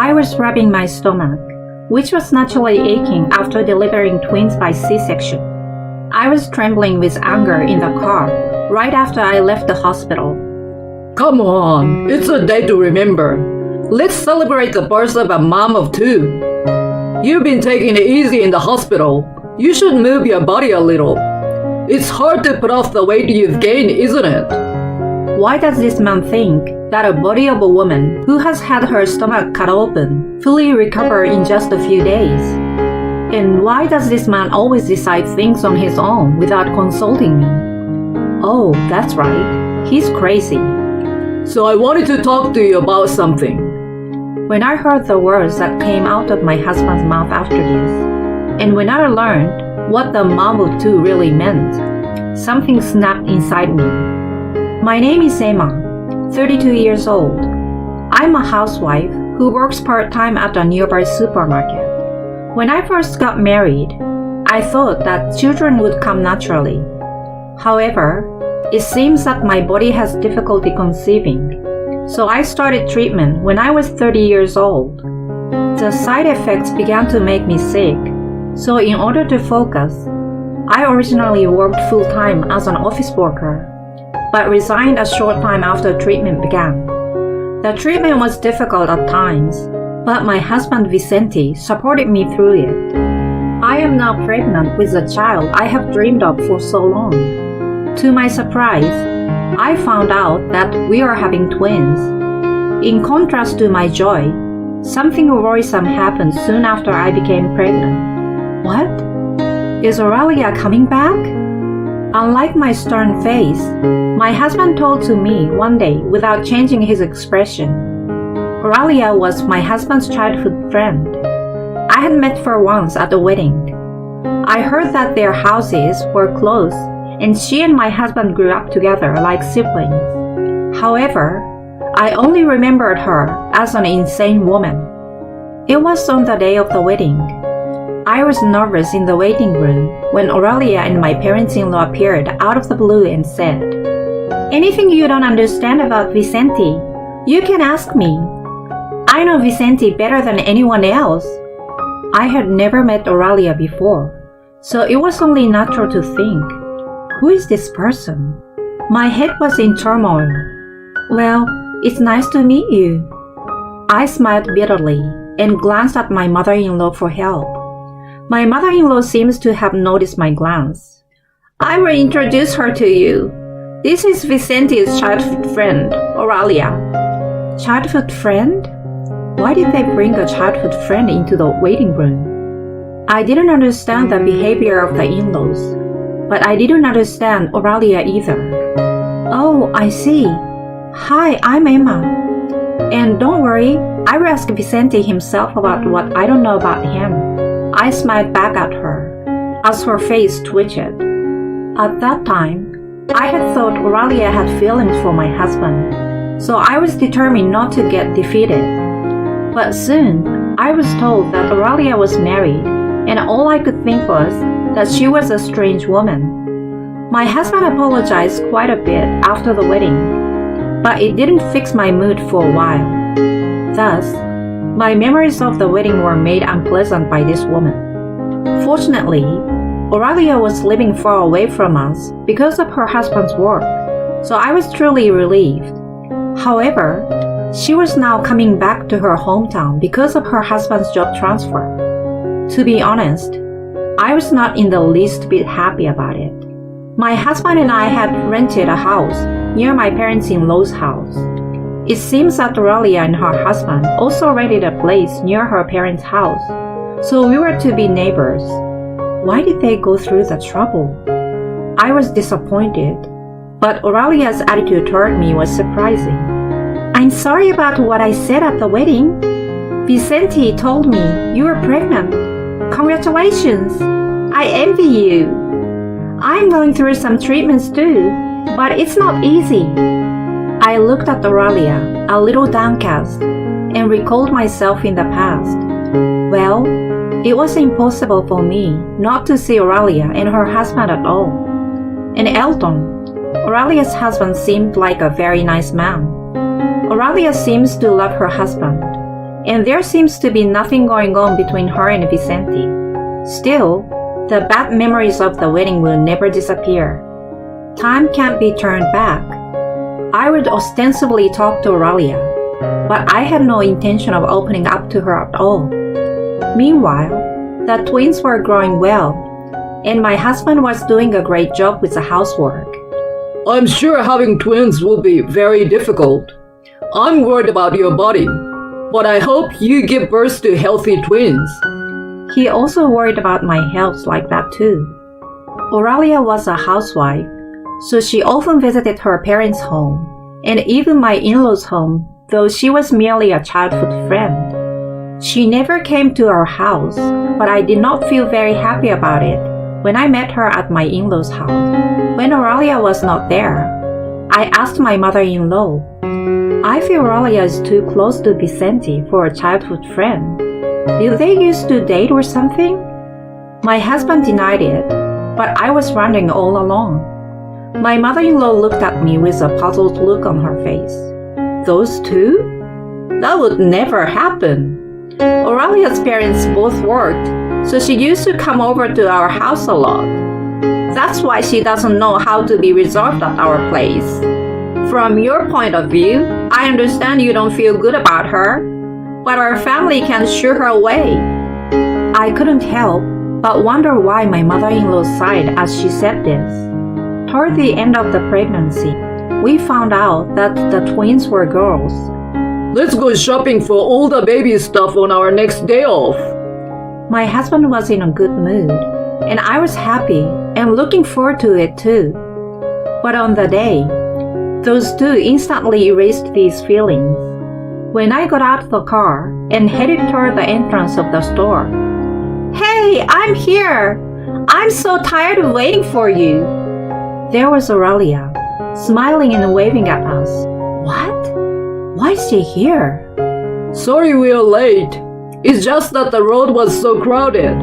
I was rubbing my stomach, which was naturally aching after delivering twins by C-section. I was trembling with anger in the car right after I left the hospital. Come on, it's a day to remember. Let's celebrate the birth of a mom of two. You've been taking it easy in the hospital. You should move your body a little. It's hard to put off the weight you've gained, isn't it? Why does this man think that a body of a woman who has had her stomach cut open fully recover in just a few days? And why does this man always decide things on his own without consulting me? Oh, that's right. He's crazy. So I wanted to talk to you about something. When I heard the words that came out of my husband's mouth after this, and when I learned what the mom of two really meant, something snapped inside me. My name is Emma, 32 years old. I'm a housewife who works part-time at a nearby supermarket. When I first got married, I thought that children would come naturally. However, it seems that my body has difficulty conceiving, so I started treatment when I was 30 years old. The side effects began to make me sick, so in order to focus, I originally worked full-time as an office worker, but resigned a short time after treatment began. The treatment was difficult at times, but my husband Vicente supported me through it. I am now pregnant with a child I have dreamed of for so long. To my surprise, I found out that we are having twins. In contrast to my joy, something worrisome happened soon after I became pregnant. What? Is Aurelia coming back? Unlike my stern face, my husband told to me one day without changing his expression. Aurelia was my husband's childhood friend. I had met her once at the wedding. I heard that their houses were close and she and my husband grew up together like siblings. However, I only remembered her as an insane woman. It was on the day of the wedding. I was nervous in the waiting room when Aurelia and my parents-in-law appeared out of the blue and said, "Anything you don't understand about Vicente, you can ask me. I know Vicente better than anyone else." I had never met Aurelia before, so it was only natural to think, who is this person? My head was in turmoil. "Well, it's nice to meet you." I smiled bitterly and glanced at my mother-in-law for help. My mother-in-law seems to have noticed my glance. "I will introduce her to you. This is Vicente's childhood friend, Aurelia." Childhood friend? Why did they bring a childhood friend into the waiting room? I didn't understand the behavior of the in-laws, but I didn't understand Aurelia either. "Oh, I see. Hi, I'm Emma. And don't worry, I will ask Vicente himself about what I don't know about him." I smiled back at her, as her face twitched. At that time, I had thought Aurelia had feelings for my husband, so I was determined not to get defeated. But soon, I was told that Aurelia was married, and all I could think was that she was a strange woman. My husband apologized quite a bit after the wedding, but it didn't fix my mood for a while. Thus, my memories of the wedding were made unpleasant by this woman. Fortunately, Aurelia was living far away from us because of her husband's work, so I was truly relieved. However, she was now coming back to her hometown because of her husband's job transfer. To be honest, I was not in the least bit happy about it. My husband and I had rented a house near my parents-in-law's house. It seems that Aurelia and her husband also rented a place near her parents' house, so we were to be neighbors. Why did they go through the trouble? I was disappointed, but Aurelia's attitude toward me was surprising. "I'm sorry about what I said at the wedding. Vicente told me you were pregnant. Congratulations! I envy you. I'm going through some treatments too, but it's not easy." I looked at Aurelia, a little downcast, and recalled myself in the past. Well, it was impossible for me not to see Aurelia and her husband at all. And Elton, Aurelia's husband, seemed like a very nice man. Aurelia seems to love her husband, and there seems to be nothing going on between her and Vicente. Still, the bad memories of the wedding will never disappear. Time can't be turned back. I would ostensibly talk to Aurelia, but I had no intention of opening up to her at all. Meanwhile, the twins were growing well, and my husband was doing a great job with the housework. I'm sure having twins will be very difficult. I'm worried about your body, but I hope you give birth to healthy twins. He also worried about my health like that too. Aurelia was a housewife, so she often visited her parents' home, and even my in-laws' home, though she was merely a childhood friend. She never came to our house, but I did not feel very happy about it when I met her at my in-laws' house. When Aurelia was not there, I asked my mother-in-law, I feel Aurelia is too close to Vicente for a childhood friend. Did they used to date or something? My husband denied it, but I was wondering all along. My mother-in-law looked at me with a puzzled look on her face. Those two? That would never happen. Aurelia's parents both worked, so she used to come over to our house a lot. That's why she doesn't know how to be reserved at our place. From your point of view, I understand you don't feel good about her, but our family can shoo her away. I couldn't help but wonder why my mother-in-law sighed as she said this. Toward the end of the pregnancy, we found out that the twins were girls. Let's go shopping for all the baby stuff on our next day off. My husband was in a good mood, and I was happy and looking forward to it too. But on the day, those two instantly erased these feelings. When I got out of the car and headed toward the entrance of the store, "Hey, I'm here! I'm so tired of waiting for you!" There was Aurelia, smiling and waving at us. What? Why is she here? Sorry we are late. It's just that the road was so crowded.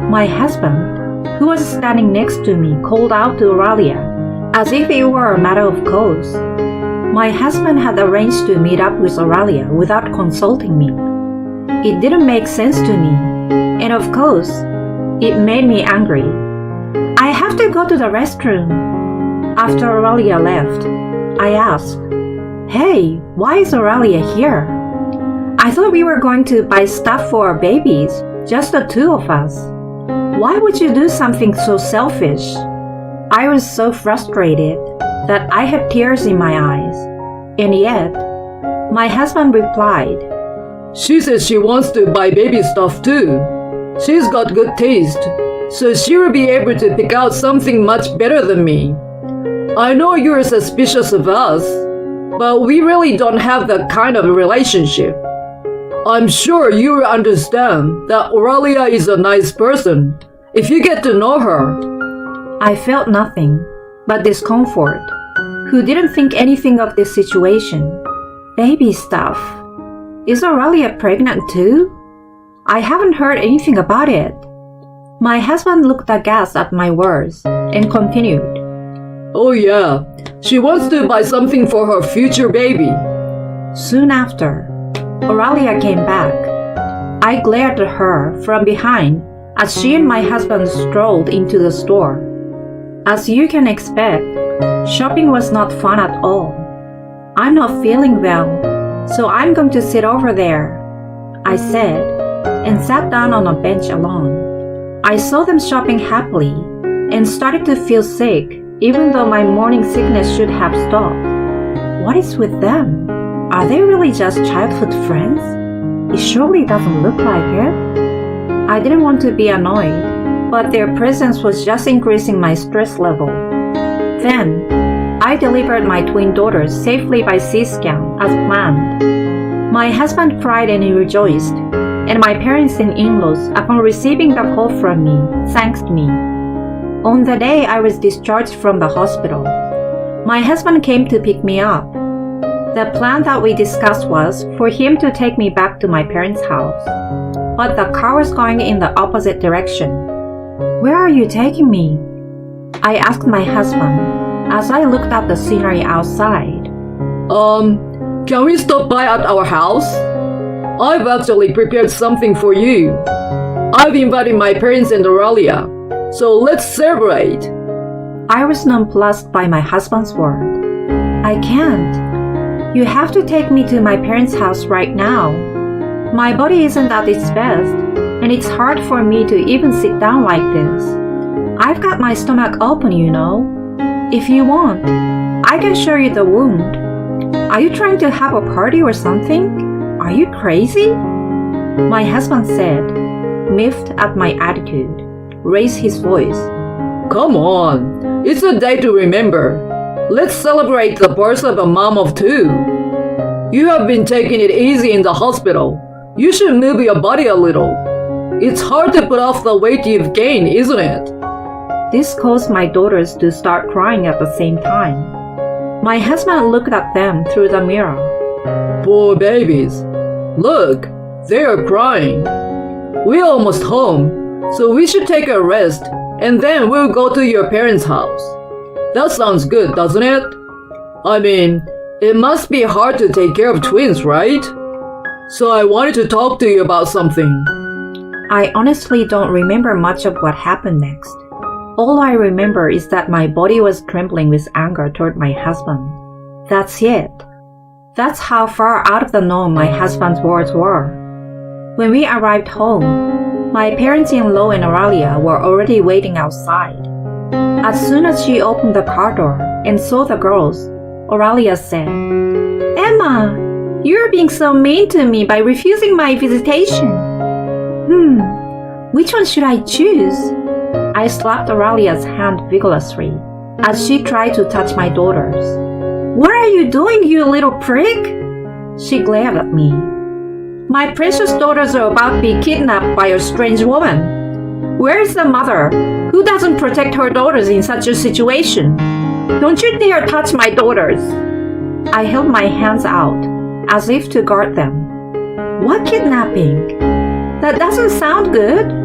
My husband, who was standing next to me, called out to Aurelia, as if it were a matter of course. My husband had arranged to meet up with Aurelia without consulting me. It didn't make sense to me, and of course, it made me angry. I have to go to the restroom. After Aurelia left, I asked, "Hey, why is Aurelia here? I thought we were going to buy stuff for our babies, just the two of us. Why would you do something so selfish?" I was so frustrated that I had tears in my eyes, and yet, my husband replied, She says she wants to buy baby stuff too. She's got good taste, so she will be able to pick out something much better than me. I know you're suspicious of us, but we really don't have that kind of relationship. I'm sure you will understand that Aurelia is a nice person if you get to know her. I felt nothing but discomfort. Who didn't think anything of this situation? Baby stuff. Is Aurelia pregnant too? I haven't heard anything about it. My husband looked aghast at my words and continued. Oh yeah, she wants to buy something for her future baby. Soon after, Aurelia came back. I glared at her from behind as she and my husband strolled into the store. As you can expect, shopping was not fun at all. I'm not feeling well, so I'm going to sit over there, I said, and sat down on a bench alone. I saw them shopping happily and started to feel sick, even though my morning sickness should have stopped. What is with them? Are they really just childhood friends? It surely doesn't look like it. I didn't want to be annoyed, but their presence was just increasing my stress level. Then, I delivered my twin daughters safely by C-scan as planned. My husband cried and he rejoiced, and my parents and in-laws, upon receiving the call from me, thanked me. On the day I was discharged from the hospital, my husband came to pick me up. The plan that we discussed was for him to take me back to my parents' house, but the car was going in the opposite direction. "Where are you taking me?" I asked my husband as I looked at the scenery outside. Can we stop by at our house? I've actually prepared something for you. I've invited my parents and Aurelia, so let's celebrate. I was nonplussed by my husband's word. I can't. You have to take me to my parents' house right now. My body isn't at its best, and it's hard for me to even sit down like this. I've got my stomach open, you know. If you want, I can show you the wound. Are you trying to have a party or something? Are you crazy? My husband said, miffed at my attitude, raised his voice. Come on, it's a day to remember. Let's celebrate the birth of a mom of two. You have been taking it easy in the hospital. You should move your body a little. It's hard to put off the weight you've gained, isn't it? This caused my daughters to start crying at the same time. My husband looked at them through the mirror. Poor babies. Look, they are crying. We're almost home, so we should take a rest, and then we'll go to your parents' house. That sounds good, doesn't it? I mean, it must be hard to take care of twins, right? So I wanted to talk to you about something. I honestly don't remember much of what happened next. All I remember is that my body was trembling with anger toward my husband. That's it. That's how far out of the norm my husband's words were. When we arrived home, my parents-in-law and Aurelia were already waiting outside. As soon as she opened the car door and saw the girls, Aurelia said, Emma, you're being so mean to me by refusing my visitation. Which one should I choose? I slapped Aurelia's hand vigorously as she tried to touch my daughters. What are you doing, you little prick? She glared at me. My precious daughters are about to be kidnapped by a strange woman. Where is the mother who doesn't protect her daughters in such a situation? Don't you dare touch my daughters. I held my hands out as if to guard them. What kidnapping? That doesn't sound good.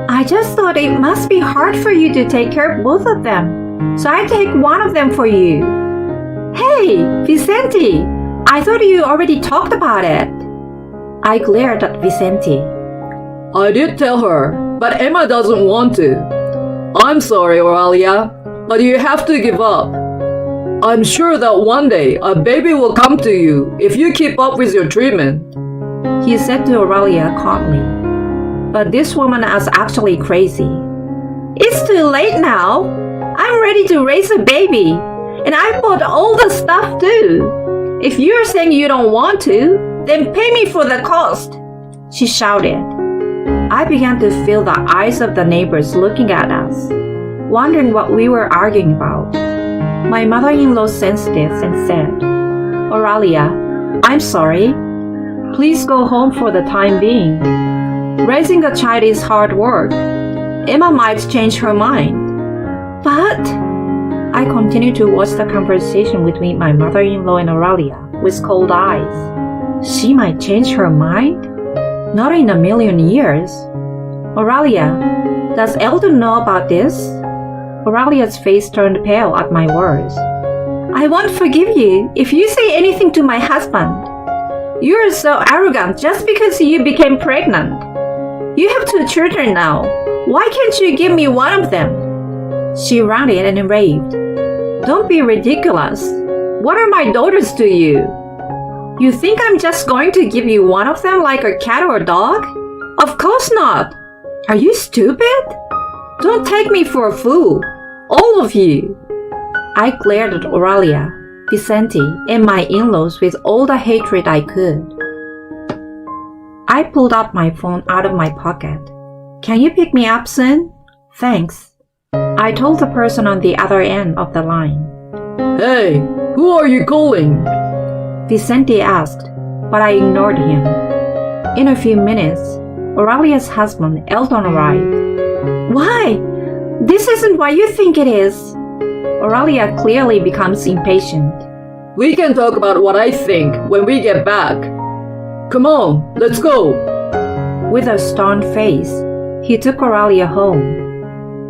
I just thought it must be hard for you to take care of both of them, so I take one of them for you. Hey, Vicente, I thought you already talked about it. I glared at Vicente. I did tell her, but Emma doesn't want to. I'm sorry, Aurelia, but you have to give up. I'm sure that one day a baby will come to you if you keep up with your treatment. He said to Aurelia calmly. But this woman is actually crazy. It's too late now. I'm ready to raise a baby. And I bought all the stuff too. If you're saying you don't want to, then pay me for the cost, she shouted. I began to feel the eyes of the neighbors looking at us, wondering what we were arguing about. My mother-in-law sensed this and said, Aurelia, I'm sorry. Please go home for the time being. Raising a child is hard work. Emma might change her mind. But I continued to watch the conversation between my mother-in-law and Aurelia with cold eyes. She might change her mind? Not in a million years. Aurelia, does Eldon know about this? Aurelia's face turned pale at my words. I won't forgive you if you say anything to my husband. You're so arrogant just because you became pregnant. You have 2 children now. Why can't you give me one of them? She rounded and raved. Don't be ridiculous. What are my daughters to you? You think I'm just going to give you one of them like a cat or a dog? Of course not. Are you stupid? Don't take me for a fool. All of you. I glared at Aurelia, Vicente, and my in-laws with all the hatred I could. I pulled out my phone out of my pocket. Can you pick me up soon? Thanks. I told the person on the other end of the line. Hey, who are you calling? Vicente asked, but I ignored him. In a few minutes, Aurelia's husband, Eldon, arrived. Why? This isn't what you think it is. Aurelia clearly becomes impatient. We can talk about what I think when we get back. Come on, let's go. With a stern face, he took Aurelia home.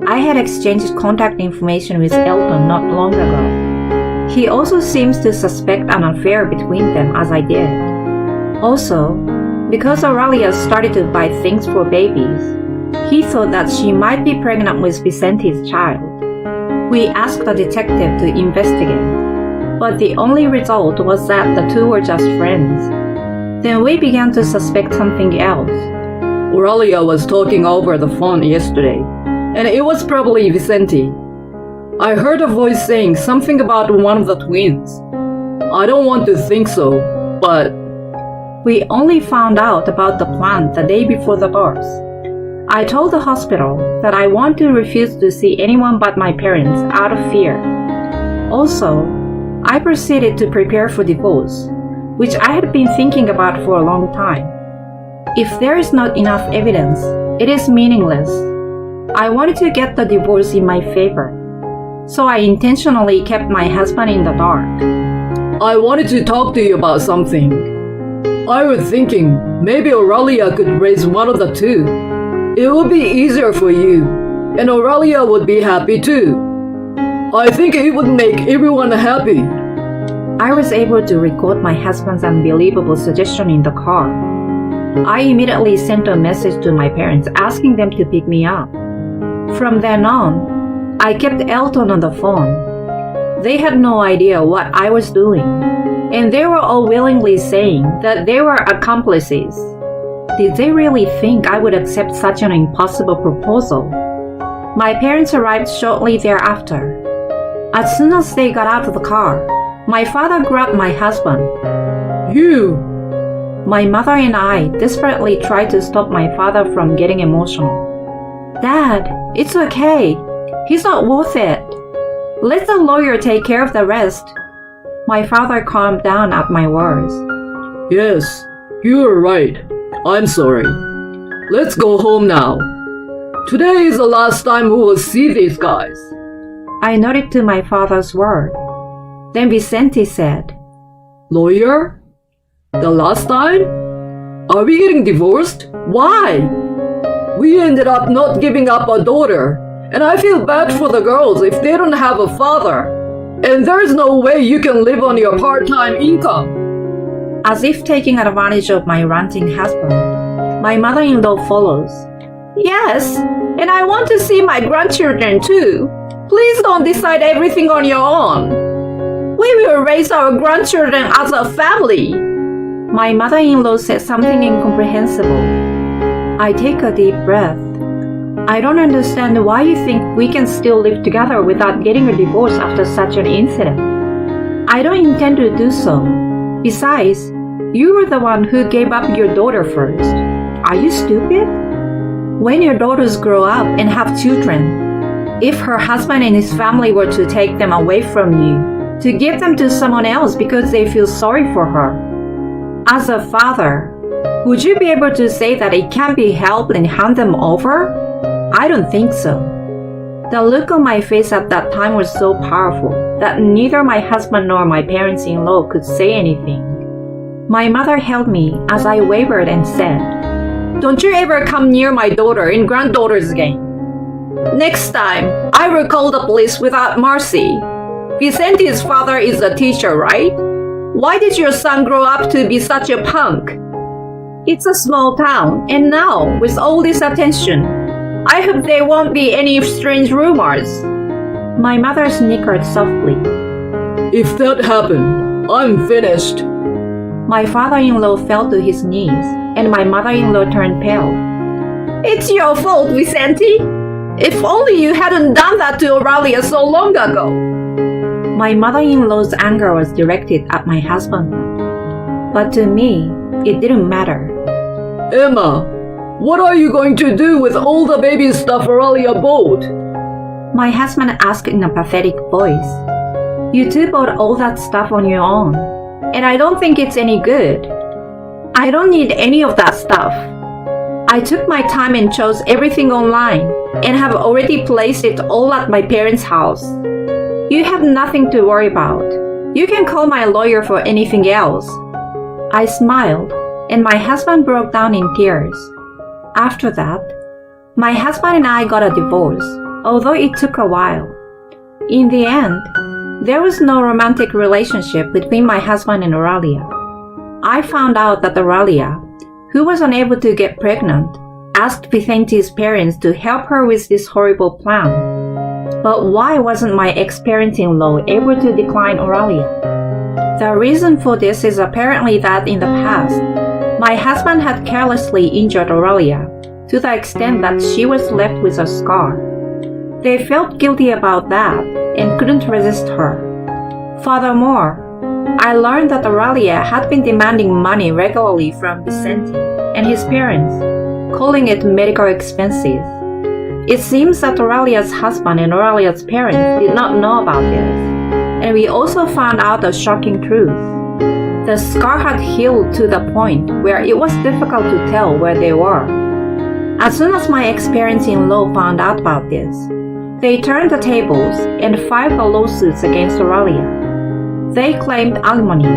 I had exchanged contact information with Eldon not long ago. He also seems to suspect an affair between them as I did. Also, Because Aurelia started to buy things for babies, he thought that she might be pregnant with Vicente's child. We asked the detective to investigate, but the only result was that the two were just friends. Then we began to suspect something else. Aurelia was talking over the phone yesterday, and it was probably Vicente. I heard a voice saying something about one of the twins. I don't want to think so, but We only found out about the plan the day before the birth. I told the hospital that I want to refuse to see anyone but my parents out of fear. Also, I proceeded to prepare for divorce, which I had been thinking about for a long time. If there is not enough evidence, it is meaningless. I wanted to get the divorce in my favor, so I intentionally kept my husband in the dark. I wanted to talk to you about something. I was thinking maybe Aurelia could raise one of the two. It would be easier for you, and Aurelia would be happy too. I think it would make everyone happy. I was able to record my husband's unbelievable suggestion in the car. I immediately sent a message to my parents asking them to pick me up. From then on, I kept Elton on the phone. They had no idea what I was doing, and they were all willingly saying that they were accomplices. Did they really think I would accept such an impossible proposal? My parents arrived shortly thereafter. As soon as they got out of the car, my father grabbed my husband. You! My mother and I desperately tried to stop my father from getting emotional. Dad, it's okay. He's not worth it. Let the lawyer take care of the rest. My father calmed down at my words. Yes, you are right. I'm sorry. Let's go home now. Today is the last time we will see these guys. I nodded to my father's word. Then Vicente said, Lawyer? The last time? Are we getting divorced? Why? We ended up not giving up a daughter, and I feel bad for the girls if they don't have a father. And there's no way you can live on your part-time income. As if taking advantage of my ranting husband, my mother-in-law follows. Yes, and I want to see my grandchildren too. Please don't decide everything on your own. We will raise our grandchildren as a family. My mother-in-law said something incomprehensible. I take a deep breath. I don't understand why you think we can still live together without getting a divorce after such an incident. I don't intend to do so. Besides, you were the one who gave up your daughter first. Are you stupid? When your daughters grow up and have children, if her husband and his family were to take them away from you, to give them to someone else because they feel sorry for her, as a father, would you be able to say that it can't be helped and hand them over? I don't think so. The look on my face at that time was so powerful that neither my husband nor my parents-in-law could say anything. My mother held me as I wavered and said, "Don't you ever come near my daughter and granddaughters again. Next time, I will call the police without mercy. Vicente's father is a teacher, right? Why did your son grow up to be such a punk? It's a small town, and now, with all this attention, I hope there won't be any strange rumors." My mother snickered softly. If that happened, I'm finished. My father-in-law fell to his knees, and my mother-in-law turned pale. "It's your fault, Vicente. If only you hadn't done that to Aurelia so long ago." My mother-in-law's anger was directed at my husband. But to me, it didn't matter. Emma, what are you going to do with all the baby stuff Aurelia bought? My husband asked in a pathetic voice. "You two bought all that stuff on your own, and I don't think it's any good. I don't need any of that stuff. I took my time and chose everything online, and have already placed it all at my parents' house. You have nothing to worry about. You can call my lawyer for anything else." I smiled, and my husband broke down in tears. After that, my husband and I got a divorce, although it took a while. In the end, there was no romantic relationship between my husband and Aurelia. I found out that Aurelia, who was unable to get pregnant, asked Vicenti's parents to help her with this horrible plan. But why wasn't my ex-parent-in-law able to decline Oralia? The reason for this is apparently that in the past, my husband had carelessly injured Oralia to the extent that she was left with a scar. They felt guilty about that and couldn't resist her. Furthermore, I learned that Oralia had been demanding money regularly from Vicente and his parents, calling it medical expenses. It seems that Oralia's husband and Oralia's parents did not know about this, and we also found out a shocking truth. The scar had healed to the point where it was difficult to tell where they were. As soon as my ex-parents-in-law found out about this, they turned the tables and filed the lawsuits against Oralia. They claimed alimony,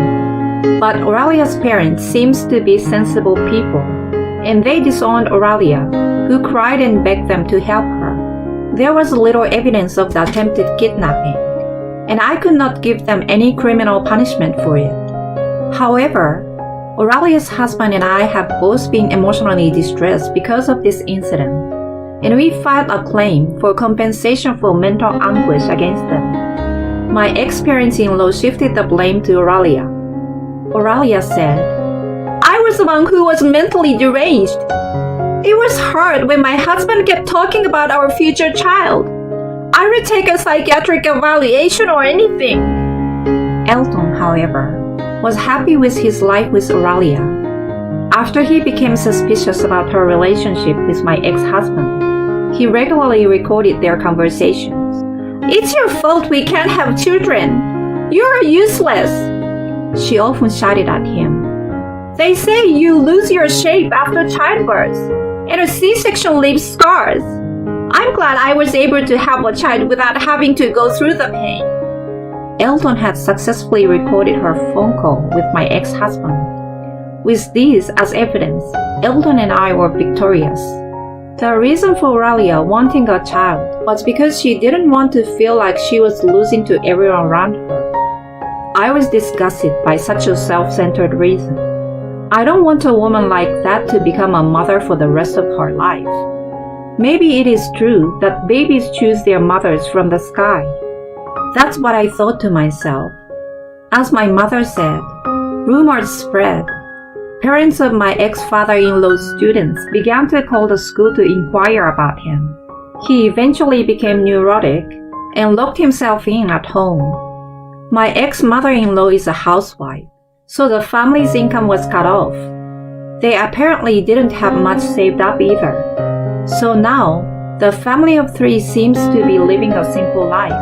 but Oralia's parents seems to be sensible people, and they disowned Oralia, who cried and begged them to help her. There was little evidence of the attempted kidnapping, and I could not give them any criminal punishment for it. However, Oralia's husband and I have both been emotionally distressed because of this incident, and we filed a claim for compensation for mental anguish against them. My ex-parents-in-law shifted the blame to Oralia. Oralia said, "I was the one who was mentally deranged. It was hard when my husband kept talking about our future child. I would take a psychiatric evaluation or anything." Elton, however, was happy with his life with Oralia. After he became suspicious about her relationship with my ex-husband, he regularly recorded their conversations. "It's your fault we can't have children. You're useless," she often shouted at him. "They say you lose your shape after childbirth, and a C-section leaves scars. I'm glad I was able to have a child without having to go through the pain." Elton had successfully recorded her phone call with my ex-husband. With this as evidence, Elton and I were victorious. The reason for Oralia wanting a child was because she didn't want to feel like she was losing to everyone around her. I was disgusted by such a self-centered reason. I don't want a woman like that to become a mother for the rest of her life. Maybe it is true that babies choose their mothers from the sky. That's what I thought to myself. As my mother said, rumors spread. Parents of my ex-father-in-law's students began to call the school to inquire about him. He eventually became neurotic and locked himself in at home. My ex-mother-in-law is a housewife, so the family's income was cut off. They apparently didn't have much saved up either. So now, the family of three seems to be living a simple life.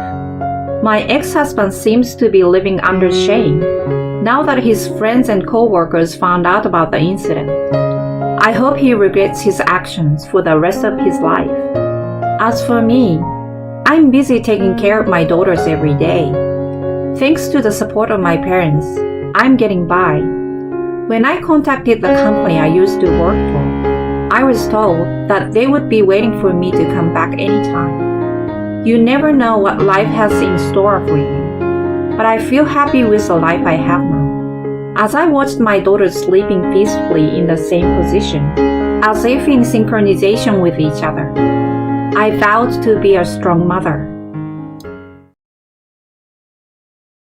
My ex-husband seems to be living under shame now that his friends and co-workers found out about the incident. I hope he regrets his actions for the rest of his life. As for me, I'm busy taking care of my daughters every day. Thanks to the support of my parents, I'm getting by. When I contacted the company I used to work for, I was told that they would be waiting for me to come back anytime. You never know what life has in store for you, but I feel happy with the life I have now. As I watched my daughters sleeping peacefully in the same position, as if in synchronization with each other, I vowed to be a strong mother.